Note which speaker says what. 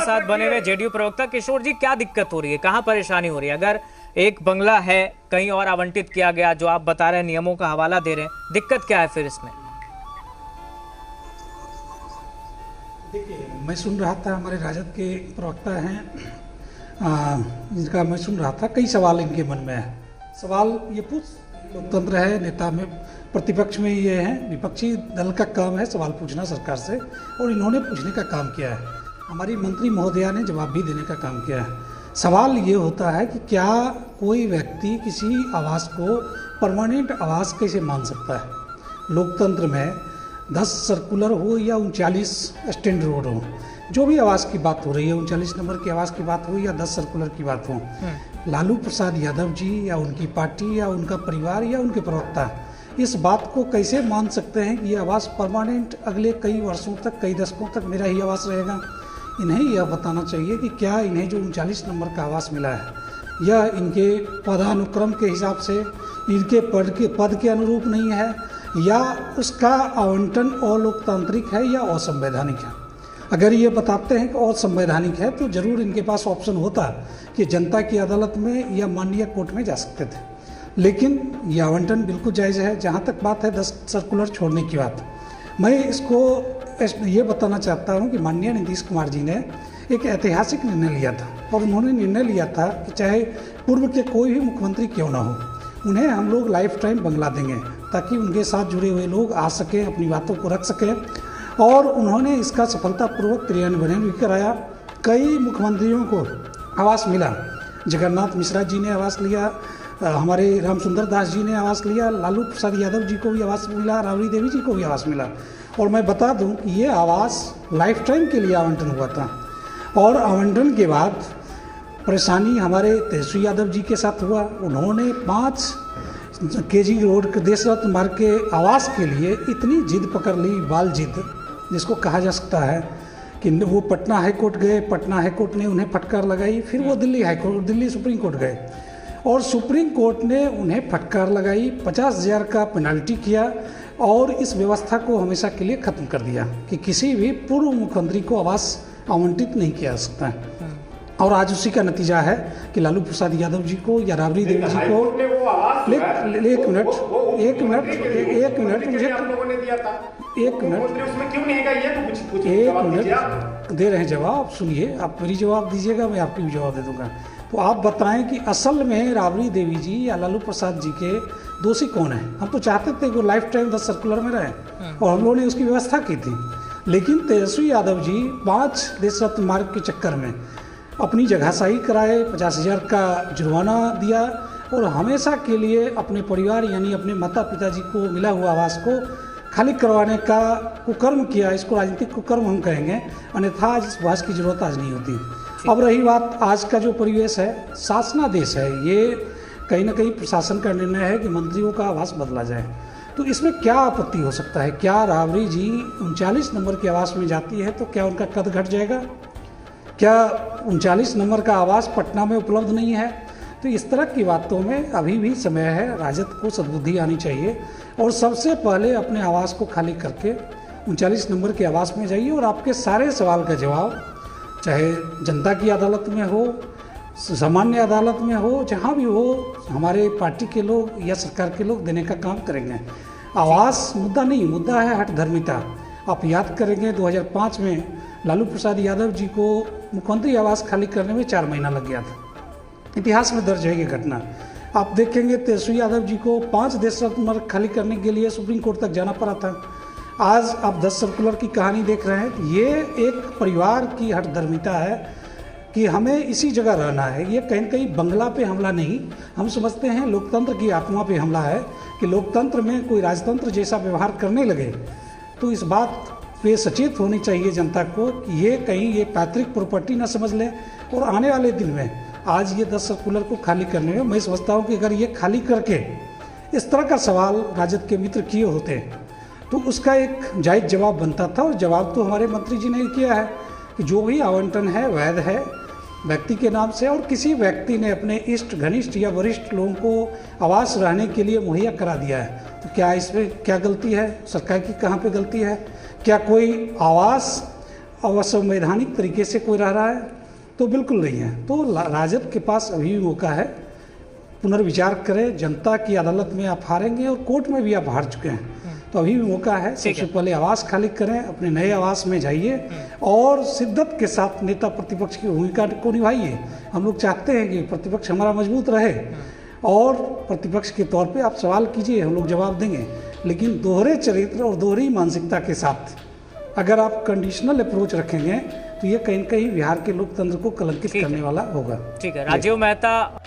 Speaker 1: साथ बने हुए जेडीयू प्रवक्ता किशोर जी, क्या दिक्कत हो रही है, कहाँ परेशानी हो रही है? अगर एक बंगला है कहीं और आवंटित किया गया, जो आप बता रहे हैं नियमों का हवाला दे रहे हैं, दिक्कत क्या है फिर इसमें?
Speaker 2: देखिए, मैं सुन रहा था, हमारे राजद के प्रवक्ता हैं, इनका मैं सुन रहा था, कई सवाल इनके मन में है। सवाल ये लोकतंत्र है, नेता में प्रतिपक्ष में ये है, विपक्षी दल का काम है सवाल पूछना सरकार से, और इन्होंने पूछने का काम किया है। हमारी मंत्री महोदया ने जवाब भी देने का काम किया है। सवाल ये होता है कि क्या कोई व्यक्ति किसी आवास को परमानेंट आवास कैसे मान सकता है? लोकतंत्र में 10 सर्कुलर हो या 39 स्टैंड रोड हो, जो भी आवास की बात हो रही है, 39 नंबर की आवास की बात हो या 10 सर्कुलर की बात हो, लालू प्रसाद यादव जी या उनकी पार्टी या उनका परिवार या उनके प्रवक्ता इस बात को कैसे मान सकते हैं कि ये आवास परमानेंट अगले कई वर्षों तक, कई दशकों तक मेरा ही आवास रहेगा? इन्हें यह बताना चाहिए कि क्या इन्हें जो 39 नंबर का आवास मिला है यह इनके पदानुक्रम के हिसाब से, इनके पद के अनुरूप नहीं है, या उसका आवंटन अलोकतांत्रिक है या असंवैधानिक है। अगर ये बताते हैं कि असंवैधानिक है तो जरूर इनके पास ऑप्शन होता कि जनता की अदालत में या माननीय कोर्ट में जा सकते थे, लेकिन ये आवंटन बिल्कुल जायज़ है। जहाँ तक बात है 10 सर्कुलर छोड़ने की बात, मैं इसको ये बताना चाहता हूँ कि माननीय नीतीश कुमार जी ने एक ऐतिहासिक निर्णय लिया था, और उन्होंने निर्णय लिया था कि चाहे पूर्व के कोई भी मुख्यमंत्री क्यों ना हो, उन्हें हम लोग लाइफ टाइम बंगला देंगे ताकि उनके साथ जुड़े हुए लोग आ सकें, अपनी बातों को रख सकें, और उन्होंने इसका सफलतापूर्वक क्रियान्वयन भी कराया। कई मुख्यमंत्रियों को आवास मिला, जगन्नाथ मिश्रा जी ने आवास लिया, हमारे रामसुंदर दास जी ने आवास लिया, लालू प्रसाद यादव जी को भी आवास मिला, राबड़ी देवी जी को भी आवास मिला। और मैं बता दूं कि ये आवास लाइफ टाइम के लिए आवंटन हुआ था, और आवंटन के बाद परेशानी हमारे तेजस्वी यादव जी के साथ हुआ। उन्होंने 5 केजी रोड के देश रत्न मार्ग के आवास के लिए इतनी जिद पकड़ ली, बाल जिद जिसको कहा जा सकता है, कि वो पटना हाई कोर्ट गए, पटना हाई कोर्ट ने उन्हें फटकार लगाई, फिर वो दिल्ली सुप्रीम कोर्ट गए, और सुप्रीम कोर्ट ने उन्हें फटकार लगाई, 50,000 का पेनल्टी किया, और इस व्यवस्था को हमेशा के लिए ख़त्म कर दिया कि किसी भी पूर्व मुख्यमंत्री को आवास आवंटित नहीं किया जा सकता है। और आज उसी का नतीजा है कि लालू प्रसाद यादव जी को या राबड़ी देवी जी को एक मिनट दे रहे हैं जवाब, सुनिए, आप मेरी जवाब दीजिएगा, मैं आपकी भी जवाब दे दूंगा। तो आप बताएं कि असल में राबड़ी देवी जी या लालू प्रसाद जी के दोषी कौन है? हम तो चाहते थे कि वो लाइफ टाइम 10 सर्कुलर में रहे, और हम लोगों ने उसकी व्यवस्था की थी, लेकिन तेजस्वी यादव जी 5 देश रत्न मार्ग के चक्कर में अपनी जगहसाही कराए, 50,000 का जुर्माना दिया, और हमेशा के लिए अपने परिवार यानी अपने माता पिता जी को मिला हुआ आवास को खाली करवाने का कुकर्म किया। इसको राजनीतिक कुकर्म हम कहेंगे, अन्यथा आज इस बहस की जरूरत आज नहीं होती। अब रही बात, आज का जो परिवेश है, शासनादेश है, ये कहीं ना कहीं प्रशासन का निर्णय है कि मंत्रियों का आवास बदला जाए। तो इसमें क्या आपत्ति हो सकता है? क्या राबड़ी जी 39 नंबर के आवास में जाती है तो क्या उनका कद घट जाएगा? क्या 39 नंबर का आवास पटना में उपलब्ध नहीं है? तो इस तरह की बातों में अभी भी समय है, राजद को सद्बुद्धि आनी चाहिए, और सबसे पहले अपने आवास को खाली करके 39 नंबर के आवास में जाइए, और आपके सारे सवाल का जवाब चाहे जनता की अदालत में हो, सामान्य अदालत में हो, जहाँ भी हो, हमारे पार्टी के लोग या सरकार के लोग देने का काम करेंगे। आवास मुद्दा नहीं, मुद्दा है हठ धर्मिता। आप याद करेंगे 2005 में लालू प्रसाद यादव जी को मुख्यमंत्री आवास खाली करने में 4 महीना लग गया था। इतिहास में दर्ज है ये घटना। आप देखेंगे तेजस्वी यादव जी को 5 देश रत्न मार्ग खाली करने के लिए सुप्रीम कोर्ट तक जाना पड़ा था। आज आप 10 सर्कुलर की कहानी देख रहे हैं। ये एक परिवार की हठधर्मिता है कि हमें इसी जगह रहना है। ये कहीं कहीं बंगला पे हमला नहीं, हम समझते हैं लोकतंत्र की आत्मा पे हमला है कि लोकतंत्र में कोई राजतंत्र जैसा व्यवहार करने लगे। तो इस बात पे सचेत होनी चाहिए जनता को कि ये कहीं ये पैतृक प्रॉपर्टी ना समझ लें, और आने वाले दिन में आज ये 10 सर्कुलर को खाली करने में मैं समझता हूँ कि अगर ये खाली करके इस तरह का सवाल राजद के मित्र किए होते तो उसका एक जायज़ जवाब बनता था, और जवाब तो हमारे मंत्री जी ने किया है कि जो भी आवंटन है वैध है व्यक्ति के नाम से, और किसी व्यक्ति ने अपने इष्ट घनिष्ठ या वरिष्ठ लोगों को आवास रहने के लिए मुहैया करा दिया है। तो क्या इसमें क्या गलती है? सरकार की कहाँ पे गलती है? क्या कोई आवास असंवैधानिक तरीके से कोई रह रहा है, तो बिल्कुल नहीं है। तो राजद के पास अभी भी मौका है, पुनर्विचार करें। जनता की अदालत में आप हारेंगे और कोर्ट में भी आप हार चुके हैं, तो अभी भी मौका है। सबसे पहले आवास खाली करें, अपने नए आवास में जाइए और शिद्दत के साथ नेता प्रतिपक्ष की भूमिका को निभाइए। हम लोग चाहते हैं कि प्रतिपक्ष हमारा मजबूत रहे और प्रतिपक्ष के तौर पे आप सवाल कीजिए, हम लोग जवाब देंगे। लेकिन दोहरे चरित्र और दोहरी मानसिकता के साथ अगर आप कंडीशनल अप्रोच रखेंगे तो ये कहीं न कहीं बिहार के लोकतंत्र को कलंकित करने वाला होगा।
Speaker 1: ठीक है। राजीव मेहता